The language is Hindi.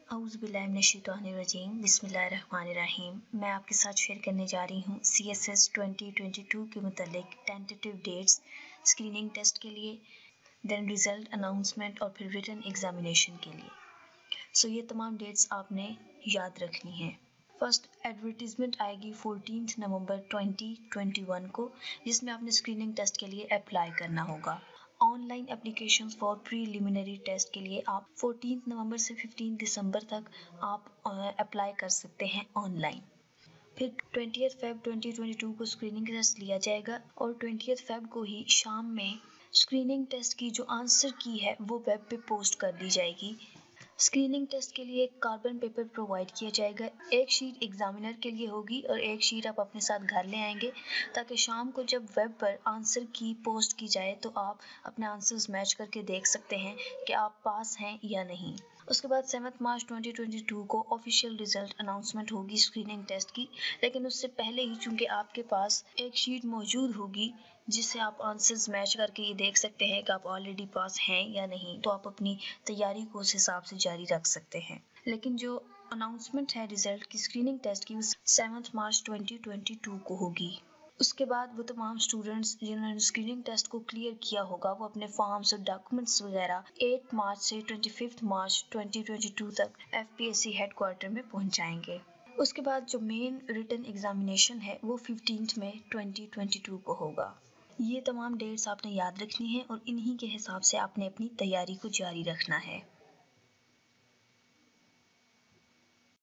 औज़ुबिल्लाहिमिनश्शैतानिर्रजीम बिस्मिल्लाहिर्रहमानिर्रहीम। मैं आपके साथ शेयर करने जा रही हूँ CSS 2022 के मुतालिक टेंटेटिव डेट्स स्क्रीनिंग टेस्ट के लिए, देन रिज़ल्ट अनाउंसमेंट और फिर रिटन एग्जामिनेशन के लिए। सो ये तमाम डेट्स आपने याद रखनी है। फर्स्ट एडवर्टीज़मेंट आएगी 14 नवंबर 2021 को, जिसमें आपने स्क्रीनिंग टेस्ट के लिए अप्लाई करना होगा। Online applications for preliminary test के लिए आप 14 नवंबर से 15 दिसंबर तक आप अप्लाई कर सकते हैं ऑनलाइन। फिर 20 फ़रवरी 2022 को स्क्रीनिंग टेस्ट लिया जाएगा और 20 फ़रवरी को ही शाम में स्क्रीनिंग टेस्ट की जो आंसर की है वो वेब पे पोस्ट कर दी जाएगी। स्क्रीनिंग टेस्ट के लिए एक कार्बन पेपर प्रोवाइड किया जाएगा। एक शीट एग्जामिनर के लिए होगी और एक शीट आप अपने साथ घर ले आएंगे, ताकि शाम को जब वेब पर आंसर की पोस्ट की जाए तो आप अपने आंसर्स मैच करके देख सकते हैं कि आप पास हैं या नहीं। उसके बाद 7 मार्च 2022 को ऑफिशियल रिजल्ट अनाउंसमेंट होगी स्क्रीनिंग टेस्ट की, लेकिन उससे पहले ही चूंकि आपके पास एक शीट मौजूद होगी जिससे आप आंसर्स मैच करके ये देख सकते हैं कि आप ऑलरेडी पास हैं या नहीं, तो आप अपनी तैयारी को उस हिसाब से जारी रख सकते हैं। लेकिन जो अनाउंसमेंट है रिजल्ट की स्क्रीनिंग टेस्ट की 7 मार्च 2022 को होगी। उसके बाद वो तमाम स्टूडेंट्स जिन्होंने स्क्रीनिंग टेस्ट को क्लियर किया होगा वो अपने फॉर्म्स और डॉक्यूमेंट्स वगैरह 8 मार्च से 25 मार्च 2022 तक FPSC हेडक्वार्टर में पहुंचाएंगे। उसके बाद जो मेन रिटन एग्जामिनेशन है वो 15 मई 2022 को होगा। ये तमाम डेट्स आपने याद रखनी है और इन्हीं के हिसाब से आपने अपनी तैयारी को जारी रखना है।